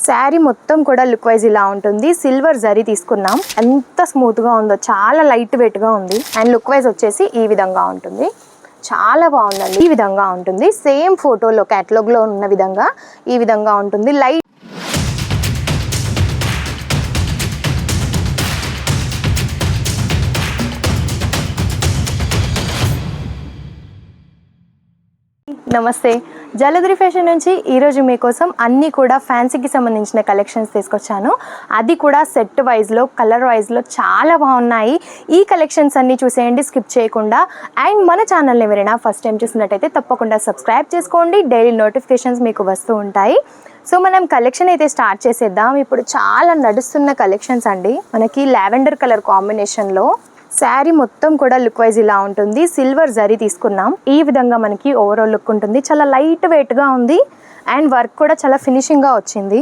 శారీ మొత్తం కూడా look wise ఇలా ఉంటుంది. సిల్వర్ జరీ తీసుకున్నాం. ఎంత స్మూత్ గా ఉందో, చాలా లైట్ వెయిట్ గా ఉంది. అండ్ లుక్ వైజ్ వచ్చేసి ఈ విధంగా ఉంటుంది. చాలా బాగుందండి. ఈ విధంగా ఉంటుంది. సేమ్ ఫోటోలో కేటలాగ్ లో ఉన్న విధంగా ఈ విధంగా ఉంటుంది. లైట్ నమస్తే, జలధరి ఫ్యాషన్ నుంచి ఈరోజు మీకోసం అన్నీ కూడా ఫ్యాన్సీకి సంబంధించిన కలెక్షన్స్ తీసుకొచ్చాను. అది కూడా సెట్ వైజ్లో, కలర్ వైజ్లో చాలా బాగున్నాయి. ఈ కలెక్షన్స్ అన్నీ చూసేయండి స్కిప్ చేయకుండా. అండ్ మన ఛానల్ని ఎవరైనా ఫస్ట్ టైం చూసినట్టయితే తప్పకుండా సబ్స్క్రైబ్ చేసుకోండి. డైలీ నోటిఫికేషన్స్ మీకు వస్తూ ఉంటాయి. సో మనం కలెక్షన్ అయితే స్టార్ట్ చేసేద్దాం. ఇప్పుడు చాలా నడుస్తున్న కలెక్షన్స్ అండి. మనకి లావెండర్ కలర్ కాంబినేషన్లో శారీ మొత్తం కూడా లుక్ వైజ్ ఇలా ఉంటుంది. సిల్వర్ జరీ తీసుకున్నాం. ఈ విధంగా మనకి ఓవరాల్ లుక్ ఉంటుంది. చాలా లైట్ వెయిట్ గా ఉంది. అండ్ వర్క్ కూడా చాలా ఫినిషింగ్ గా వచ్చింది.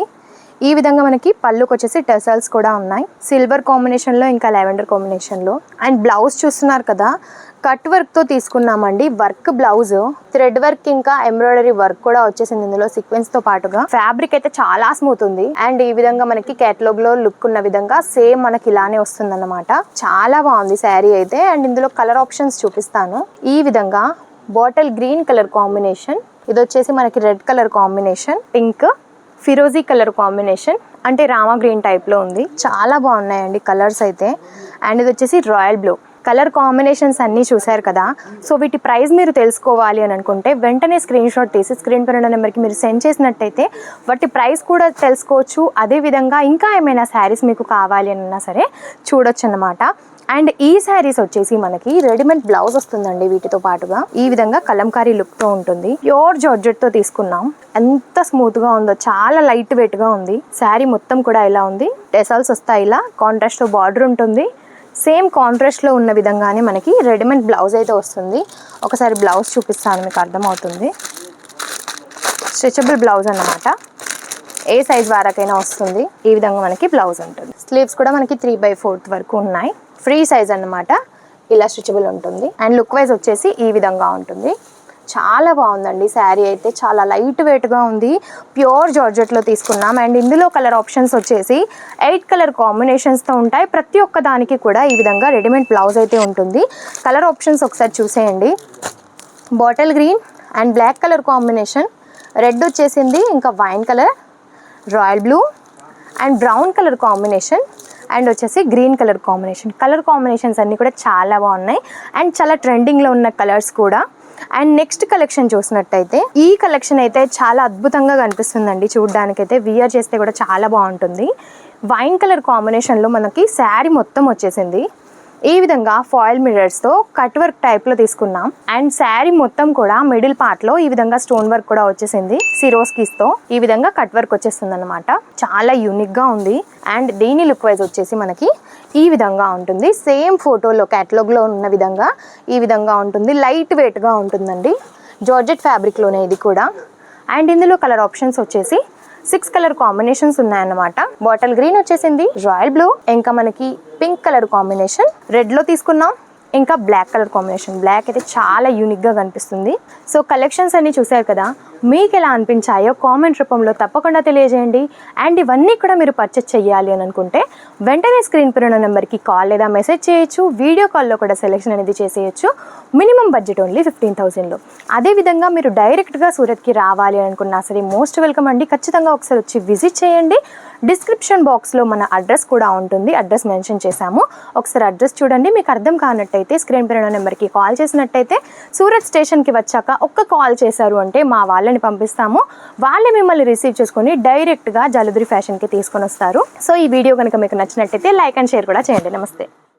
ఈ విధంగా మనకి పళ్ళుకి వచ్చేసి టెసల్స్ కూడా ఉన్నాయి. సిల్వర్ కాంబినేషన్లో ఇంకా లావెండర్ కాంబినేషన్లో. అండ్ బ్లౌజ్ చూస్తున్నారు కదా, కట్ వర్క్తో తీసుకున్నామండి. వర్క్ బ్లౌజ్ థ్రెడ్ వర్క్ ఇంకా ఎంబ్రాయిడరీ వర్క్ కూడా వచ్చేసింది ఇందులో సీక్వెన్స్తో పాటుగా. ఫ్యాబ్రిక్ అయితే చాలా స్మూత్ ఉంది. అండ్ ఈ విధంగా మనకి కేటలాగ్లో లుక్ ఉన్న విధంగా సేమ్ మనకి ఇలానే వస్తుంది అన్నమాట. చాలా బాగుంది శారీ అయితే. అండ్ ఇందులో కలర్ ఆప్షన్స్ చూపిస్తాను. ఈ విధంగా బాటిల్ గ్రీన్ కలర్ కాంబినేషన్, ఇది వచ్చేసి మనకి రెడ్ కలర్ కాంబినేషన్, పింక్, ఫిరోజీ కలర్ కాంబినేషన్, అంటే రామా గ్రీన్ టైప్లో ఉంది. చాలా బాగున్నాయండి కలర్స్ అయితే. అండ్ ఇది వచ్చేసి రాయల్ బ్లూ కలర్ కాంబినేషన్స్ అన్నీ చూసారు కదా. సో వీటి ప్రైస్ మీరు తెలుసుకోవాలి అని అనుకుంటే వెంటనే స్క్రీన్ షాట్ తీసి స్క్రీన్ పైన నెంబర్కి మీరు సెండ్ చేసినట్టయితే వాటి ప్రైస్ కూడా తెలుసుకోవచ్చు. అదేవిధంగా ఇంకా ఏమైనా శారీస్ మీకు కావాలి అన్నా సరే చూడొచ్చు అన్నమాట. అండ్ ఈ శారీస్ వచ్చేసి మనకి రెడీమేడ్ బ్లౌజ్ వస్తుందండి వీటితో పాటుగా. ఈ విధంగా కలంకారీ లుక్తో ఉంటుంది. ప్యూర్ జార్జెట్తో తీసుకున్నాం. ఎంత స్మూత్గా ఉందో, చాలా లైట్ వెయిట్గా ఉంది. శారీ మొత్తం కూడా ఇలా ఉంది. టెసల్స్ వస్తాయి. ఇలా కాంట్రాస్ట్తో బార్డర్ ఉంటుంది. సేమ్ కాంట్రాస్ట్లో ఉన్న విధంగానే మనకి రెడీమేడ్ బ్లౌజ్ అయితే వస్తుంది. ఒకసారి బ్లౌజ్ చూపిస్తాను, మీకు అర్థమవుతుంది. స్ట్రెచబుల్ బ్లౌజ్ అన్నమాట. ఏ సైజ్ వరకైనా వస్తుంది. ఈ విధంగా మనకి బ్లౌజ్ ఉంటుంది. స్లీవ్స్ కూడా మనకి 3/4 వరకు ఉన్నాయి. ఫ్రీ సైజ్ అన్నమాట. ఇలా స్ట్రెచబుల్ ఉంటుంది. అండ్ లుక్ వైజ్ వచ్చేసి ఈ విధంగా ఉంటుంది. చాలా బాగుందండి శారీ అయితే. చాలా లైట్ వెయిట్గా ఉంది. ప్యూర్ జార్జెట్లో తీసుకున్నాం. అండ్ ఇందులో కలర్ ఆప్షన్స్ వచ్చేసి 8 కలర్ కాంబినేషన్స్తో ఉంటాయి. ప్రతి ఒక్క దానికి కూడా ఈ విధంగా రెడీమేడ్ బ్లౌజ్ అయితే ఉంటుంది. కలర్ ఆప్షన్స్ ఒకసారి చూసేయండి. Bottle green and black colour combination, red వచ్చేసింది, ఇంకా wine colour, royal blue and brown colour combination, and వచ్చేసి green colour combination. Colour combinations అన్నీ కూడా చాలా బాగున్నాయి. అండ్ చాలా ట్రెండింగ్లో ఉన్న కలర్స్ కూడా. అండ్ నెక్స్ట్ కలెక్షన్ చూసినట్టయితే ఈ కలెక్షన్ అయితే చాలా అద్భుతంగా కనిపిస్తుందండి. చూడడానికైతే వియర్ చేస్తే కూడా చాలా బాగుంటుంది. వైన్ కలర్ కాంబినేషన్లో మనకి శారీ మొత్తం వచ్చేసింది. ఈ విధంగా ఫాయిల్ మిర్రర్స్తో కట్ వర్క్ టైప్లో తీసుకున్నాం. అండ్ శారీ మొత్తం కూడా మిడిల్ పార్ట్లో ఈ విధంగా స్టోన్ వర్క్ కూడా వచ్చేసింది. సిరోస్కీస్తో ఈ విధంగా కట్ వర్క్ వచ్చేస్తుంది అనమాట. చాలా యూనిక్గా ఉంది. అండ్ దీని లుక్ వైజ్ వచ్చేసి మనకి ఈ విధంగా ఉంటుంది. సేమ్ ఫోటోలో కేటలాగ్లో ఉన్న విధంగా ఈ విధంగా ఉంటుంది. లైట్ వెయిట్గా ఉంటుందండి. జార్జెట్ ఫ్యాబ్రిక్లోనే ఇది కూడా. అండ్ ఇందులో కలర్ ఆప్షన్స్ వచ్చేసి 6 కలర్ కాంబినేషన్స్ ఉన్నాయన్నమాట. బాటిల్ గ్రీన్ వచ్చేసింది, రాయల్ బ్లూ, ఇంకా మనకి పింక్ కలర్ కాంబినేషన్, రెడ్లో తీసుకున్నాం, ఇంకా బ్లాక్ కలర్ కాంబినేషన్. బ్లాక్ అయితే చాలా యూనిక్గా కనిపిస్తుంది. సో కలెక్షన్స్ అన్నీ చూసారు కదా, మీకు ఎలా అనిపించాయో కామెంట్ రూపంలో తప్పకుండా తెలియజేయండి. అండ్ ఇవన్నీ కూడా మీరు పర్చేస్ చేయాలి అని అనుకుంటే వెంటనే స్క్రీన్ పైన ఉన్న నెంబర్కి కాల్ లేదా మెసేజ్ చేయొచ్చు. వీడియో కాల్లో కూడా సెలెక్షన్ అనేది చేసేయచ్చు. మినిమం బడ్జెట్ ఓన్లీ 15,000లో. అదేవిధంగా మీరు డైరెక్ట్గా సూరత్కి రావాలి అనుకున్నా సరే మోస్ట్ వెల్కమ్ అండి. ఖచ్చితంగా ఒకసారి వచ్చి విజిట్ చేయండి. డిస్క్రిప్షన్ బాక్స్లో మన అడ్రస్ కూడా ఉంటుంది. అడ్రస్ మెన్షన్ చేశాము. ఒకసారి అడ్రస్ చూడండి. మీకు అర్థం కానట్టయితే స్క్రీన్ పైన నెంబర్కి కాల్ చేసినట్టయితే సూరత్ స్టేషన్కి వచ్చాక ఒక్క కాల్ చేశారు అంటే మా వాళ్ళని పంపిస్తాము. వాళ్ళే మిమ్మల్ని రిసీవ్ చేసుకొని డైరెక్ట్గా జలధరి ఫ్యాషన్కి తీసుకొని వస్తారు. సో ఈ వీడియో కనుక మీకు నచ్చినట్టయితే లైక్ అండ్ షేర్ కూడా చేయండి. నమస్తే.